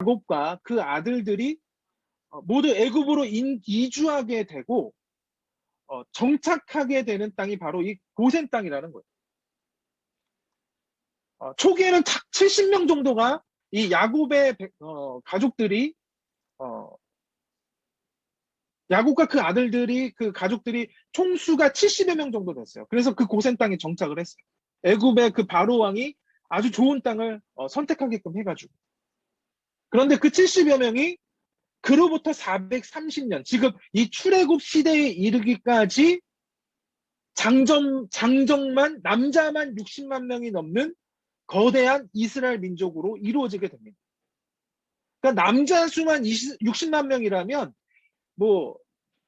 야곱과 그 아들들이 모두 애굽으로 이주하게 되고 정착하게 되는 땅이 바로 이 고센 땅이라는 거예요. 초기에는 딱 70명 정도가 이 야곱의 가족들이 야곱과 그 아들들이 그 가족들이 총수가 70여 명 정도 됐어요. 그래서 그 고센 땅에 정착을 했어요. 애굽의 그 바로 왕이 아주 좋은 땅을 선택하게끔 해가지고. 그런데 그 70여 명이 그로부터 430년, 지금 이 출애굽 시대에 이르기까지 장정만, 남자만 60만 명이 넘는 거대한 이스라엘 민족으로 이루어지게 됩니다. 그러니까 남자 수만 60만 명이라면 뭐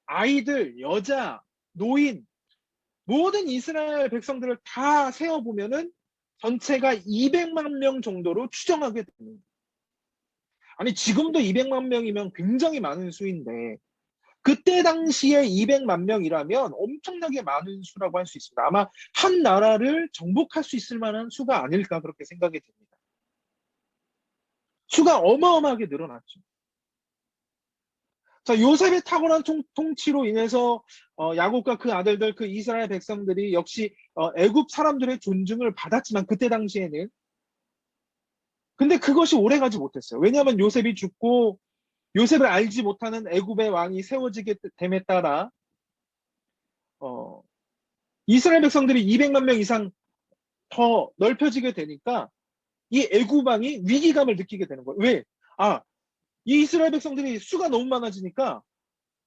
아이들, 여자, 노인, 모든 이스라엘 백성들을 다 세어보면은 전체가 200만 명 정도로 추정하게 됩니다. 아니, 지금도 200만 명이면 굉장히 많은 수인데, 그때 당시에 200만 명이라면 엄청나게 많은 수라고 할 수 있습니다. 아마 한 나라를 정복할 수 있을 만한 수가 아닐까 그렇게 생각이 됩니다. 수가 어마어마하게 늘어났죠. 자, 요셉의 탁월한 통치로 인해서 야곱과 그 아들들, 그 이스라엘 백성들이 역시 애굽 사람들의 존중을 받았지만 그때 당시에는 근데 그것이 오래가지 못했어요. 왜냐하면 요셉이 죽고 요셉을 알지 못하는 애굽의 왕이 세워지게 됨에 따라 어, 이스라엘 백성들이 200만 명 이상 더 넓혀지게 되니까 이 애굽 왕이 위기감을 느끼게 되는 거예요. 왜? 이 이스라엘 백성들이 수가 너무 많아지니까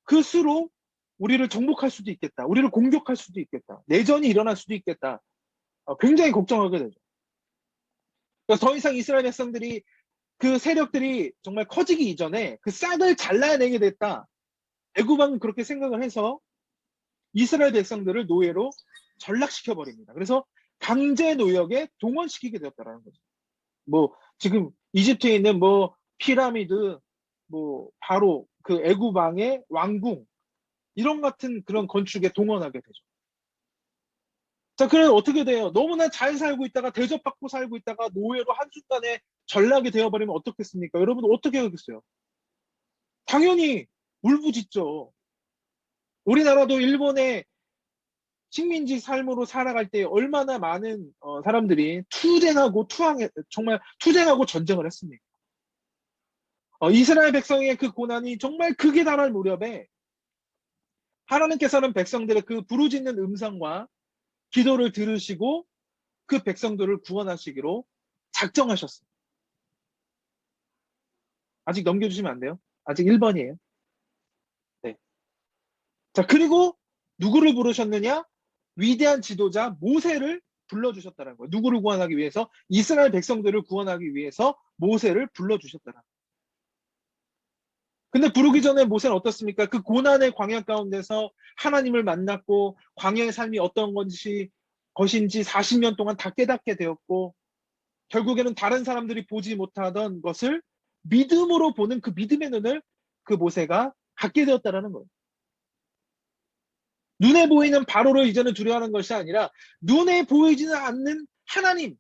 그 수로 우리를 정복할 수도 있겠다. 우리를 공격할 수도 있겠다. 내전이 일어날 수도 있겠다. 굉장히 걱정하게 되죠. 그래서 더 이상 이스라엘 백성들이 그 세력들이 정말 커지기 이전에 그 싹을 잘라내게 됐다. 애굽왕은 그렇게 생각을 해서 이스라엘 백성들을 노예로 전락시켜 버립니다. 그래서 강제 노역에 동원시키게 되었다라는 거죠. 뭐 지금 이집트에 있는 뭐 피라미드, 뭐 바로 그 애굽 왕의 왕궁 이런 같은 그런 건축에 동원하게 되죠. 자, 그래 어떻게 돼요? 너무나 잘 살고 있다가 대접받고 살고 있다가 노예로 한순간에 전락이 되어버리면 어떻겠습니까? 여러분 어떻게 하겠어요? 당연히 울부짖죠. 우리나라도 일본의 식민지 삶으로 살아갈 때 얼마나 많은 사람들이 정말 투쟁하고 전쟁을 했습니까? 이스라엘 백성의 그 고난이 정말 극에 달할 무렵에 하나님께서는 백성들의 그 부르짖는 음성과 기도를 들으시고 그 백성들을 구원하시기로 작정하셨습니다. 아직 넘겨주시면 안 돼요? 아직 1번이에요. 네. 자, 그리고 누구를 부르셨느냐? 위대한 지도자 모세를 불러주셨다는 거예요. 누구를 구원하기 위해서? 이스라엘 백성들을 구원하기 위해서 모세를 불러주셨다는 거예요. 근데 부르기 전에 모세는 어떻습니까? 그 고난의 광야 가운데서 하나님을 만났고 광야의 삶이 어떤 것인지 40년 동안 다 깨닫게 되었고 결국에는 다른 사람들이 보지 못하던 것을 믿음으로 보는 그 믿음의 눈을 그 모세가 갖게 되었다라는 거예요. 눈에 보이는 바로를 이제는 두려워하는 것이 아니라 눈에 보이지는 않는 하나님,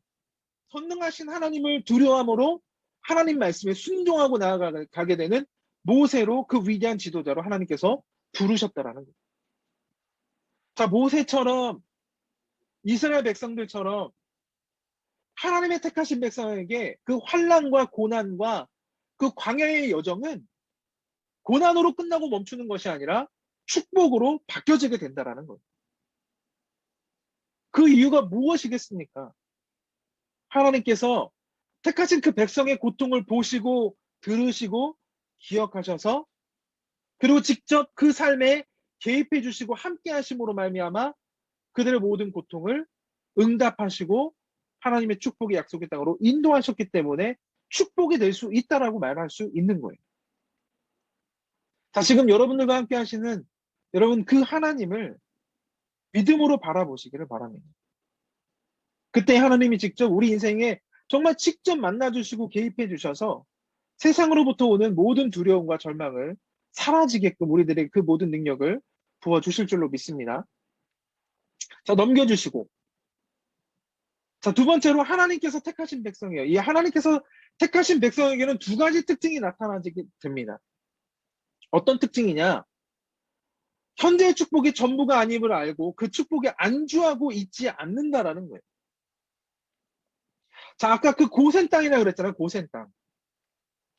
선능하신 하나님을 두려워함으로 하나님 말씀에 순종하고 나아가게 되는 모세로 그 위대한 지도자로 하나님께서 부르셨다라는 거예요. 자, 모세처럼 이스라엘 백성들처럼 하나님의 택하신 백성에게 그 환난과 고난과 그 광야의 여정은 고난으로 끝나고 멈추는 것이 아니라 축복으로 바뀌어지게 된다라는 거예요. 그 이유가 무엇이겠습니까? 하나님께서 택하신 그 백성의 고통을 보시고 들으시고 기억하셔서 그리고 직접 그 삶에 개입해 주시고 함께 하심으로 말미암아 그들의 모든 고통을 응답하시고 하나님의 축복의 약속의 땅으로 인도하셨기 때문에 축복이 될 수 있다라고 말할 수 있는 거예요. 자, 지금 여러분들과 함께 하시는 여러분 그 하나님을 믿음으로 바라보시기를 바랍니다. 그때 하나님이 직접 우리 인생에 정말 직접 만나주시고 개입해 주셔서 세상으로부터 오는 모든 두려움과 절망을 사라지게끔 우리들의 그 모든 능력을 부어주실 줄로 믿습니다. 자, 넘겨주시고 자, 두 번째로 하나님께서 택하신 백성이에요. 이 하나님께서 택하신 백성에게는 두 가지 특징이 나타나게 됩니다. 어떤 특징이냐? 현재의 축복이 전부가 아님을 알고 그 축복에 안주하고 있지 않는다라는 거예요. 자, 아까 그 고센 땅이라 그랬잖아요. 고센 땅.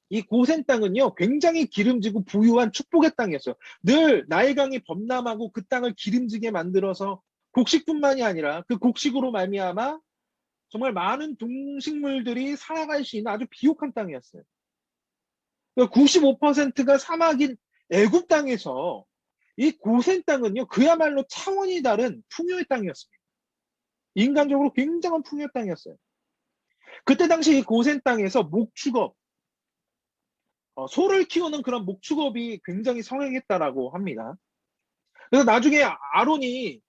이 고센 땅은요, 굉장히 기름지고 부유한 축복의 땅이었어요. 늘 나일강이 범람하고 그 땅을 기름지게 만들어서 곡식뿐만이 아니라 그 곡식으로 말미암아 정말 많은 동식물들이 살아갈 수 있는 아주 비옥한 땅이었어요. 95%가 사막인 애굽 땅에서 이 고센 땅은요, 그야말로 차원이 다른 풍요의 땅이었습니다. 인간적으로 굉장한 풍요의 땅이었어요. 그때 당시 이 고센 땅에서 목축업, 소를 키우는 그런 목축업이 굉장히 성행했다라고 합니다. 그래서 나중에 아론이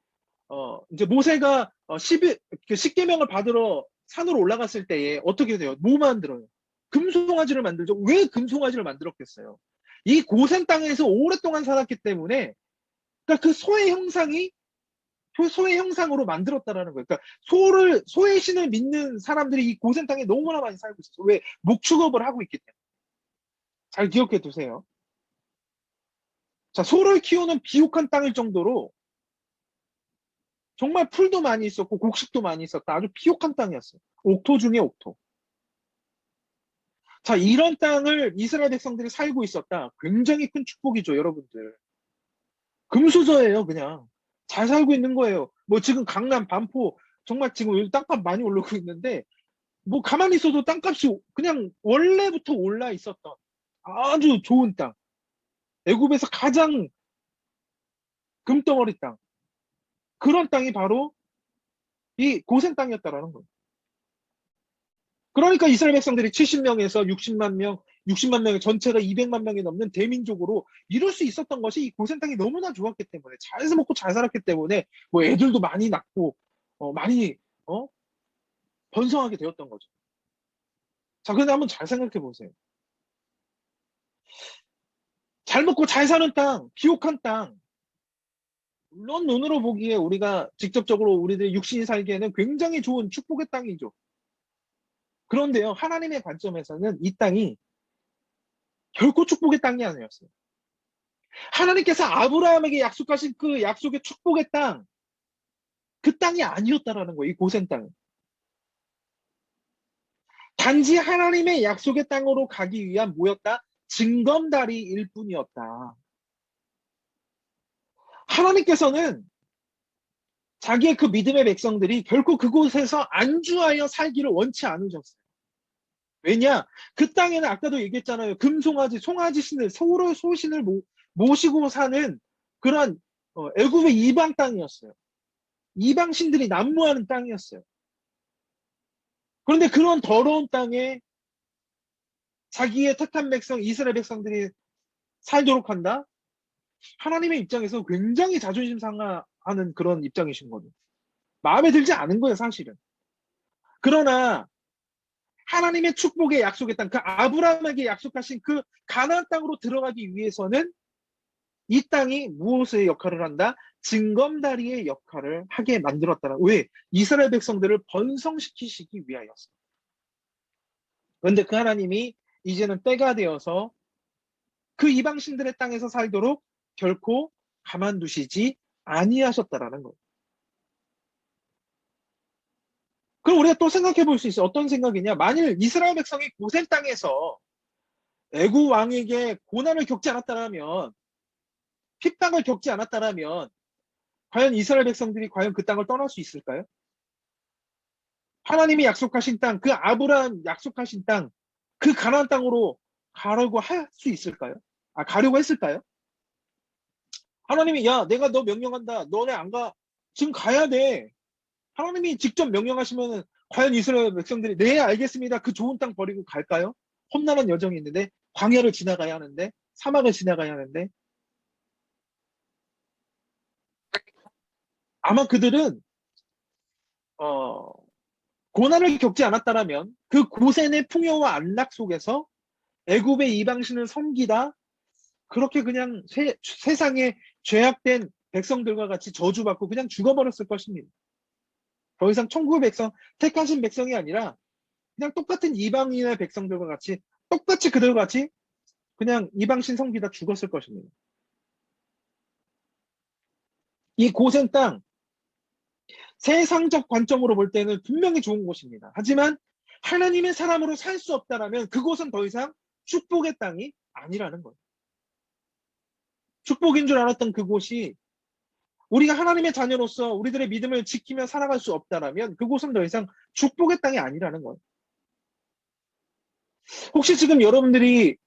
이제 모세가 10계명을 받으러 산으로 올라갔을 때에 어떻게 돼요? 뭐 만들어요? 금송아지를 만들죠. 왜 금송아지를 만들었겠어요? 이 고센 땅에서 오랫동안 살았기 때문에 그러니까 그 소의 형상으로 만들었다라는 거예요. 그러니까 소의 신을 믿는 사람들이 이 고센 땅에 너무나 많이 살고 있어요. 왜? 목축업을 하고 있기 때문에. 잘 기억해 두세요. 자, 소를 키우는 비옥한 땅일 정도로 정말 풀도 많이 있었고 곡식도 많이 있었다. 아주 비옥한 땅이었어요. 옥토 중에 옥토. 자, 이런 땅을 이스라엘 백성들이 살고 있었다. 굉장히 큰 축복이죠, 여러분들. 금수저예요, 그냥. 잘 살고 있는 거예요. 뭐 지금 강남, 반포, 정말 지금 땅값 많이 오르고 있는데, 뭐 가만히 있어도 땅값이 그냥 원래부터 올라 있었던 아주 좋은 땅. 애굽에서 가장 금덩어리 땅. 그런 땅이 바로 이 고센 땅이었다라는 거예요. 그러니까 이스라엘 백성들이 70명에서 60만 명, 60만 명의 전체가 200만 명이 넘는 대민족으로 이룰 수 있었던 것이 이 고센 땅이 너무나 좋았기 때문에 잘 먹고 잘 살았기 때문에 뭐 애들도 많이 낳고 많이 어? 번성하게 되었던 거죠. 자, 그런데 한번 잘 생각해 보세요. 잘 먹고 잘 사는 땅, 비옥한 땅. 물론 눈으로 보기에 우리가 직접적으로 우리들의 육신이 살기에는 굉장히 좋은 축복의 땅이죠. 그런데요, 하나님의 관점에서는 이 땅이 결코 축복의 땅이 아니었어요. 하나님께서 아브라함에게 약속하신 그 약속의 축복의 땅, 그 땅이 아니었다라는 거예요. 이 고센 땅은. 단지 하나님의 약속의 땅으로 가기 위한 뭐였다? 징검다리일 뿐이었다. 하나님께서는 자기의 그 믿음의 백성들이 결코 그곳에서 안주하여 살기를 원치 않으셨어요. 왜냐? 그 땅에는 아까도 얘기했잖아요. 금송아지, 송아지 신을, 소신을 모시고 사는 그런 애굽의 이방 땅이었어요. 이방 신들이 난무하는 땅이었어요. 그런데 그런 더러운 땅에 자기의 택한 백성, 이스라엘 백성들이 살도록 한다? 하나님의 입장에서 굉장히 자존심 상하는 그런 입장이신 거죠. 마음에 들지 않은 거예요, 사실은. 그러나 하나님의 축복의 약속의 땅, 그 아브라함에게 약속하신 그 가나안 땅으로 들어가기 위해서는 이 땅이 무엇의 역할을 한다? 징검다리의 역할을 하게 만들었다라. 왜? 이스라엘 백성들을 번성시키시기 위하였어. 그런데 그 하나님이 이제는 때가 되어서 그 이방신들의 땅에서 살도록 결코 가만두시지 아니하셨다라는 거예요. 그럼 우리가 또 생각해 볼 수 있어요. 어떤 생각이냐? 만일 이스라엘 백성이 고센 땅에서 애굽 왕에게 고난을 겪지 않았다면, 핍박을 겪지 않았다면, 과연 이스라엘 백성들이 과연 그 땅을 떠날 수 있을까요? 하나님이 약속하신 땅, 그 아브라함 약속하신 땅, 그 가나안 땅으로 가려고 할 수 있을까요? 가려고 했을까요? 하나님이 야, 내가 너 명령한다. 너네 안 가. 지금 가야 돼. 하나님이 직접 명령하시면 과연 이스라엘 백성들이 네, 알겠습니다. 그 좋은 땅 버리고 갈까요? 험난한 여정이 있는데 광야를 지나가야 하는데 사막을 지나가야 하는데 아마 그들은 어, 고난을 겪지 않았다라면 그 고센의 풍요와 안락 속에서 애굽의 이방신을 섬기다 그렇게 그냥 세상에 죄악된 백성들과 같이 저주받고 그냥 죽어버렸을 것입니다. 더 이상 천국의 백성, 택하신 백성이 아니라 그냥 똑같은 이방인의 백성들과 같이 똑같이 그들과 같이 그냥 이방신 성비다 죽었을 것입니다. 이 고센 땅, 세상적 관점으로 볼 때는 분명히 좋은 곳입니다. 하지만 하나님의 사람으로 살 수 없다라면 그곳은 더 이상 축복의 땅이 아니라는 거예요. 축복인 줄 알았던 그곳이 우리가 하나님의 자녀로서 우리들의 믿음을 지키며 살아갈 수 없다라면 그곳은 더 이상 축복의 땅이 아니라는 거예요. 혹시 지금 여러분들이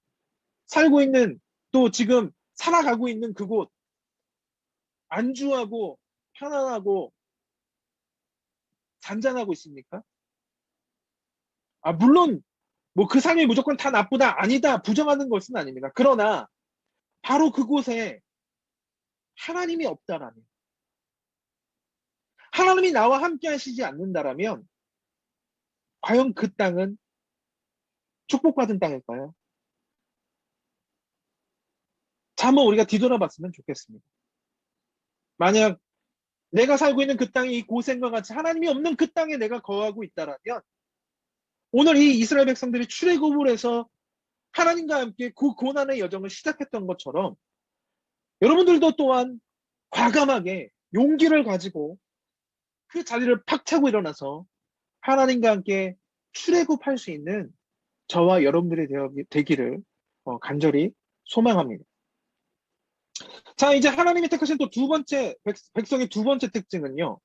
살고 있는 또 지금 살아가고 있는 그곳 안주하고 편안하고 잔잔하고 있습니까? 물론 뭐 그 삶이 무조건 다 나쁘다 아니다 부정하는 것은 아닙니다. 그러나 바로 그곳에 하나님이 없다라면 하나님이 나와 함께 하시지 않는다라면 과연 그 땅은 축복받은 땅일까요? 자, 한번 우리가 뒤돌아봤으면 좋겠습니다. 만약 내가 살고 있는 그 땅이 이 고센과 같이 하나님이 없는 그 땅에 내가 거하고 있다라면 오늘 이 이스라엘 백성들이 출애굽을 해서 하나님과 함께 그 고난의 여정을 시작했던 것처럼 여러분들도 또한 과감하게 용기를 가지고 그 자리를 팍 차고 일어나서 하나님과 함께 출애굽할 수 있는 저와 여러분들이 되기를 간절히 소망합니다. 자, 이제 하나님이 택하신 또 두 번째 백성의 두 번째 특징은요.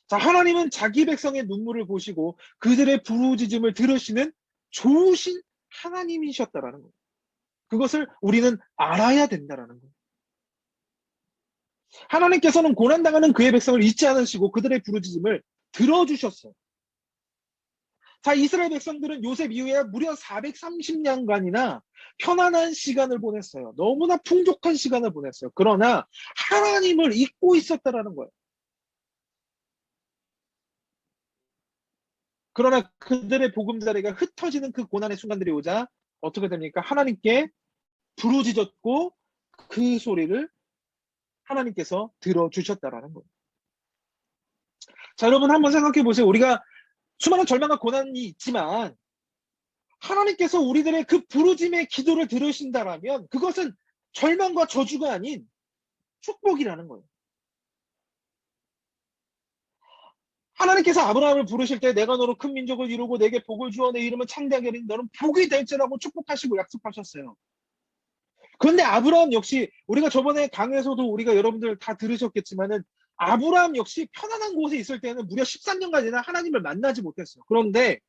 자, 하나님은 자기 백성의 눈물을 보시고 그들의 부르짖음을 들으시는 좋으신 하나님이셨다라는 거예요. 그것을 우리는 알아야 된다라는 거예요. 하나님께서는 고난당하는 그의 백성을 잊지 않으시고 그들의 부르짖음을 들어주셨어요. 자, 이스라엘 백성들은 요셉 이후에 무려 430년간이나 편안한 시간을 보냈어요. 너무나 풍족한 시간을 보냈어요. 그러나 하나님을 잊고 있었다라는 거예요. 그러나 그들의 보금자리가 흩어지는 그 고난의 순간들이 오자 어떻게 됩니까? 하나님께 부르짖었고 그 소리를 하나님께서 들어주셨다라는 거예요. 자, 여러분 한번 생각해 보세요. 우리가 수많은 절망과 고난이 있지만 하나님께서 우리들의 그 부르짖음의 기도를 들으신다라면 그것은 절망과 저주가 아닌 축복이라는 거예요. 하나님께서 아브라함을 부르실 때 내가 너로 큰 민족을 이루고 내게 복을 주어 내 이름을 창대하게 하리니 너는 복이 될지라고 축복하시고 약속하셨어요. 그런데 아브라함 역시 우리가 저번에 강에서도 우리가 여러분들 다 들으셨겠지만은 아브라함 역시 편안한 곳에 있을 때는 무려 13년간이나 하나님을 만나지 못했어요. 그런데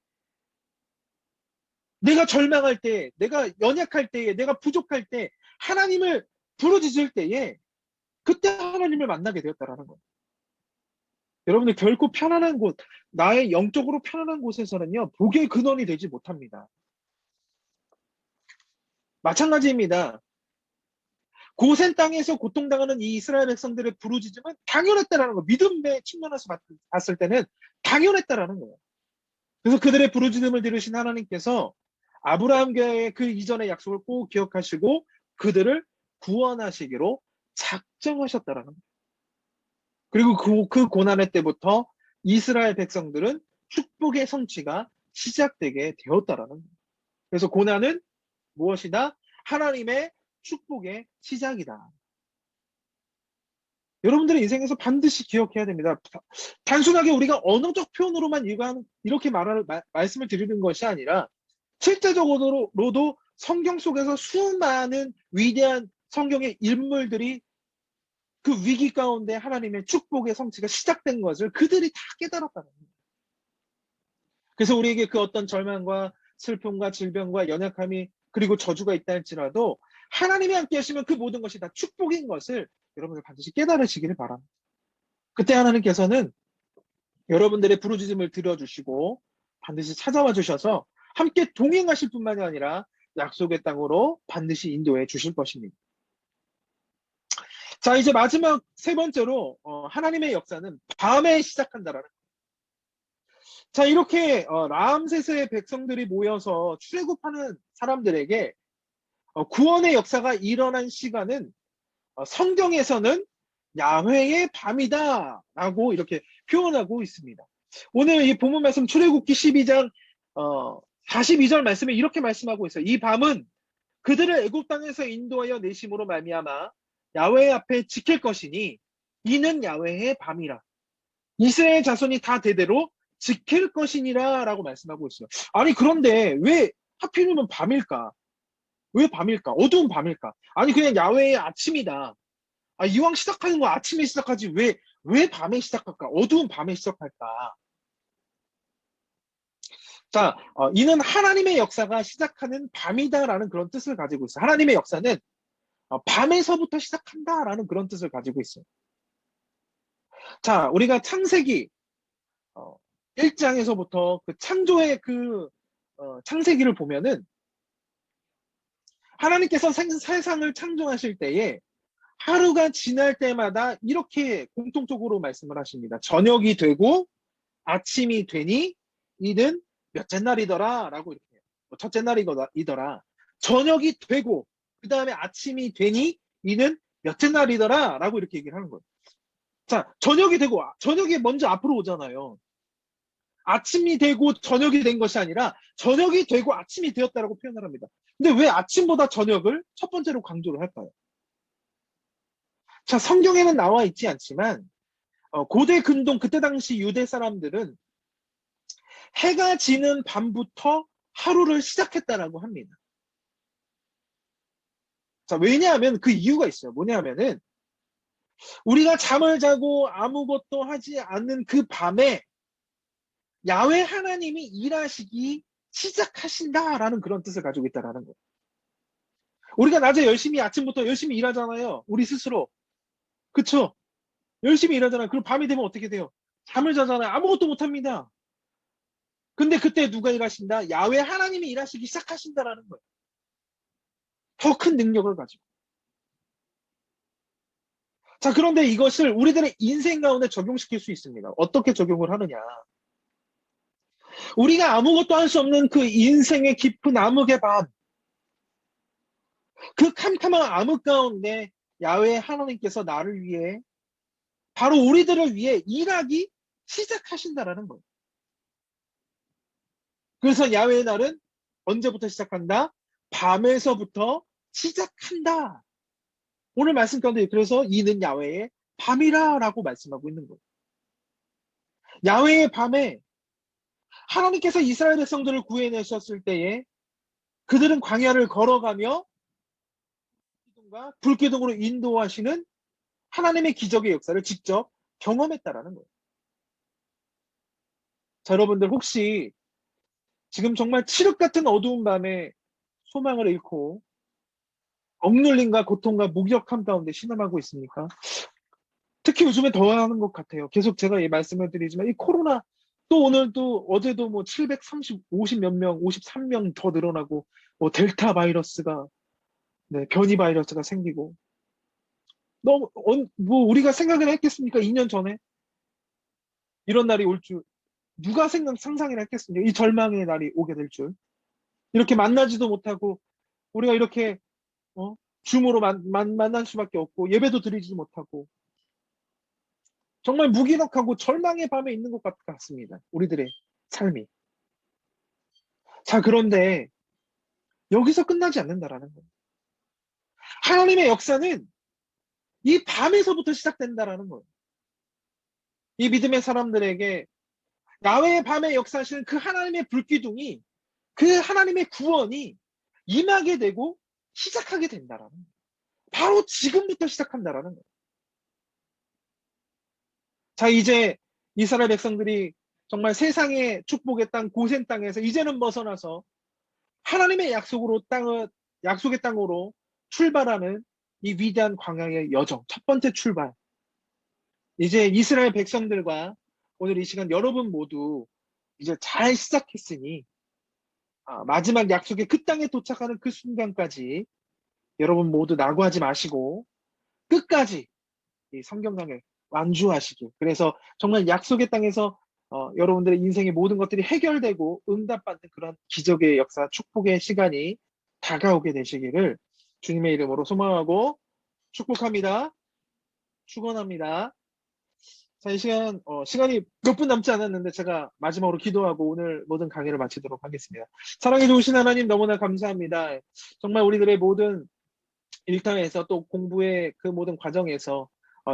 내가 절망할 때, 내가 연약할 때에, 내가 부족할 때 하나님을 부르짖을 때에 그때 하나님을 만나게 되었다라는 거예요. 여러분들 결코 편안한 곳, 나의 영적으로 편안한 곳에서는요, 복의 근원이 되지 못합니다. 마찬가지입니다. 고센 땅에서 고통당하는 이 이스라엘 백성들의 부르짖음은 당연했다라는 거예요. 믿음의 측면에서 봤을 때는 당연했다라는 거예요. 그래서 그들의 부르짖음을 들으신 하나님께서 아브라함과의 그 이전의 약속을 꼭 기억하시고 그들을 구원하시기로 작정하셨다라는 거예요. 그리고 그 고난의 때부터 이스라엘 백성들은 축복의 성취가 시작되게 되었다라는 거예요. 그래서 고난은 무엇이다? 하나님의 축복의 시작이다. 여러분들의 인생에서 반드시 기억해야 됩니다. 단순하게 우리가 언어적 표현으로만 이렇게 말씀을 드리는 것이 아니라 실제적으로도 성경 속에서 수많은 위대한 성경의 인물들이 그 위기 가운데 하나님의 축복의 성취가 시작된 것을 그들이 다 깨달았다는 거예요. 그래서 우리에게 그 어떤 절망과 슬픔과 질병과 연약함이 그리고 저주가 있다 할지라도 하나님이 함께 하시면 그 모든 것이 다 축복인 것을 여러분들 반드시 깨달으시기를 바랍니다. 그때 하나님께서는 여러분들의 부르짖음을 들어주시고 반드시 찾아와 주셔서 함께 동행하실 뿐만이 아니라 약속의 땅으로 반드시 인도해 주실 것입니다. 자, 이제 마지막 세 번째로 하나님의 역사는 밤에 시작한다라는 거예요. 자, 이렇게 라암세스의 백성들이 모여서 출애굽하는 사람들에게 구원의 역사가 일어난 시간은 성경에서는 야훼의 밤이다라고 이렇게 표현하고 있습니다. 오늘 이 본문 말씀 출애굽기 12장 42절 말씀에 이렇게 말씀하고 있어요. 이 밤은 그들을 애굽 땅에서 인도하여 내심으로 말미암아 야훼 앞에 지킬 것이니 이는 야훼의 밤이라. 이스라엘 자손이 다 대대로 지킬 것이니라 라고 말씀하고 있어요. 아니 그런데 왜 하필이면 밤일까? 왜 밤일까? 어두운 밤일까? 아니 그냥 야훼의 아침이다. 이왕 시작하는 거 아침에 시작하지 왜 밤에 시작할까? 어두운 밤에 시작할까? 자, 이는 하나님의 역사가 시작하는 밤이다라는 그런 뜻을 가지고 있어요. 하나님의 역사는 밤에서부터 시작한다라는 그런 뜻을 가지고 있어요. 자, 우리가 창세기 1장에서부터 그 창조의 창세기를 보면은 하나님께서 세상을 창조하실 때에 하루가 지날 때마다 이렇게 공통적으로 말씀을 하십니다. 저녁이 되고 아침이 되니 이는 몇째 날이더라 라고 이렇게 해요. 첫째 날이더라. 저녁이 되고 그 다음에 아침이 되니 이는 몇째 날이더라 라고 이렇게 얘기를 하는 거예요. 자, 저녁이 되고 저녁이 먼저 앞으로 오잖아요. 아침이 되고 저녁이 된 것이 아니라 저녁이 되고 아침이 되었다라고 표현을 합니다. 근데 왜 아침보다 저녁을 첫 번째로 강조를 할까요? 자, 성경에는 나와 있지 않지만 고대 근동 그때 당시 유대 사람들은 해가 지는 밤부터 하루를 시작했다라고 합니다. 자, 왜냐하면 그 이유가 있어요. 뭐냐면은 우리가 잠을 자고 아무것도 하지 않는 그 밤에 야훼 하나님이 일하시기 시작하신다라는 그런 뜻을 가지고 있다라는 거예요. 우리가 낮에 아침부터 열심히 일하잖아요. 우리 스스로. 그쵸? 열심히 일하잖아요. 그럼 밤이 되면 어떻게 돼요? 잠을 자잖아요. 아무것도 못합니다. 근데 그때 누가 일하신다? 야훼 하나님이 일하시기 시작하신다라는 거예요. 더 큰 능력을 가지고. 자, 그런데 이것을 우리들의 인생 가운데 적용시킬 수 있습니다. 어떻게 적용을 하느냐? 우리가 아무것도 할 수 없는 그 인생의 깊은 암흑의 밤, 그 캄캄한 암흑 가운데 야훼 하나님께서 나를 위해 바로 우리들을 위해 일하기 시작하신다라는 거예요. 그래서 야훼의 날은 언제부터 시작한다? 밤에서부터 시작한다. 오늘 말씀 가운데 그래서 이는 야훼의 밤이라라고 말씀하고 있는 거예요. 야훼의 밤에 하나님께서 이스라엘 백성들을 구해내셨을 때에 그들은 광야를 걸어가며 불기둥으로 인도하시는 하나님의 기적의 역사를 직접 경험했다라는 거예요. 자, 여러분들 혹시 지금 정말 칠흑 같은 어두운 밤에 소망을 잃고 억눌림과 고통과 무기력함 가운데 신음하고 있습니까? 특히 요즘에 더하는 것 같아요. 계속 제가 이 말씀을 드리지만 이 코로나 또 오늘도 어제도 뭐 730, 50 몇 명, 53명 더 늘어나고 뭐 델타 바이러스가 변이 바이러스가 생기고 너무 뭐 우리가 생각을 했겠습니까? 2년 전에 이런 날이 올 줄 누가 상상이나 했겠습니까? 이 절망의 날이 오게 될 줄. 이렇게 만나지도 못하고 우리가 이렇게 줌으로 만날 수밖에 없고 예배도 드리지 못하고 정말 무기력하고 절망의 밤에 있는 것 같습니다. 우리들의 삶이. 자, 그런데 여기서 끝나지 않는다라는 거예요. 하나님의 역사는 이 밤에서부터 시작된다라는 거예요. 이 믿음의 사람들에게 야훼의 밤에 역사하시는 그 하나님의 불기둥이 그 하나님의 구원이 임하게 되고 시작하게 된다라는 거예요. 바로 지금부터 시작한다라는 거예요. 자, 이제 이스라엘 백성들이 정말 세상의 축복의 땅, 고센 땅에서 이제는 벗어나서 하나님의 약속의 땅으로 출발하는 이 위대한 광야의 여정, 첫 번째 출발. 이제 이스라엘 백성들과 오늘 이 시간 여러분 모두 이제 잘 시작했으니 마지막 약속의 그 땅에 도착하는 그 순간까지 여러분 모두 낙오하지 마시고 끝까지 이 성경강을 완주하시길. 그래서 정말 약속의 땅에서 여러분들의 인생의 모든 것들이 해결되고 응답받는 그런 기적의 역사, 축복의 시간이 다가오게 되시기를 주님의 이름으로 소망하고 축복합니다. 축원합니다. 자, 이 시간 시간이 몇 분 남지 않았는데 제가 마지막으로 기도하고 오늘 모든 강의를 마치도록 하겠습니다. 사랑해 주신 하나님 너무나 감사합니다. 정말 우리들의 모든 일터에서 또 공부의 그 모든 과정에서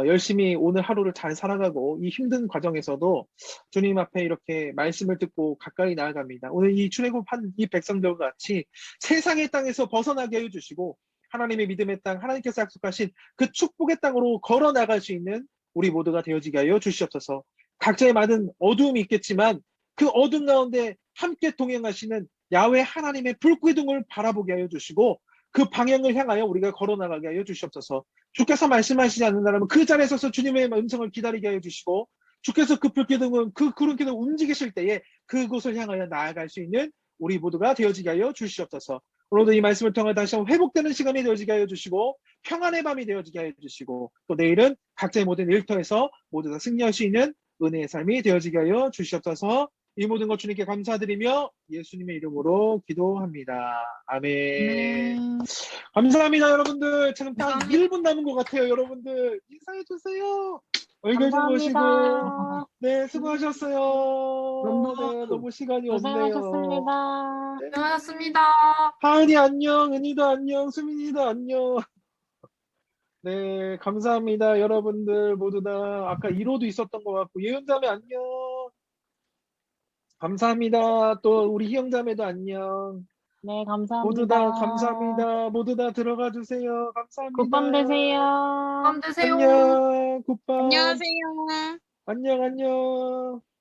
열심히 오늘 하루를 잘 살아가고 이 힘든 과정에서도 주님 앞에 이렇게 말씀을 듣고 가까이 나아갑니다. 오늘 이 출애굽한 이 백성들과 같이 세상의 땅에서 벗어나게 해주시고 하나님의 믿음의 땅, 하나님께서 약속하신 그 축복의 땅으로 걸어 나갈 수 있는 우리 모두가 되어지게 하여 주시옵소서. 각자의 많은 어두움이 있겠지만 그 어둠 가운데 함께 동행하시는 야훼 하나님의 불기둥을 바라보게 하여 주시고 그 방향을 향하여 우리가 걸어나가게 하여 주시옵소서. 주께서 말씀하시지 않는다면 그 자리에 서서 주님의 음성을 기다리게 하여 주시고 주께서 그 불기둥은 그 구름기둥을 움직이실 때에 그곳을 향하여 나아갈 수 있는 우리 모두가 되어지게 하여 주시옵소서. 오늘도 이 말씀을 통해 다시 한번 회복되는 시간이 되어지게 하여 주시고 평안의 밤이 되어지게 하여 주시고 또 내일은 각자의 모든 일터에서 모두 다 승리할 수 있는 은혜의 삶이 되어지게 하여 주시옵소서. 이 모든 것 주님께 감사드리며 예수님의 이름으로 기도합니다. 아멘. 감사합니다, 여러분들. 지금 딱 감사합니다. 1분 남은 것 같아요, 여러분들. 인사해 주세요. 얼굴 좀 보시고. 감사합니다. 네, 수고하셨어요. 네, 너무 시간이 없네요. 고생하셨습니다. 네. 수고하셨습니다. 하은이 안녕, 은희도 안녕, 수민이도 안녕. 네, 감사합니다, 여러분들 모두 다. 아까 1호도 있었던 것 같고, 예은자매 안녕. 감사합니다. 또 우리 희영자매도 안녕. 네, 모두 다 감사합니다. 감사합니다. 모두 다 들어가 주세요. 감사합니다. 굿밤 되세요. 밤 되세요. 안녕. 굿밤. 안녕하세요. 안녕, 안녕.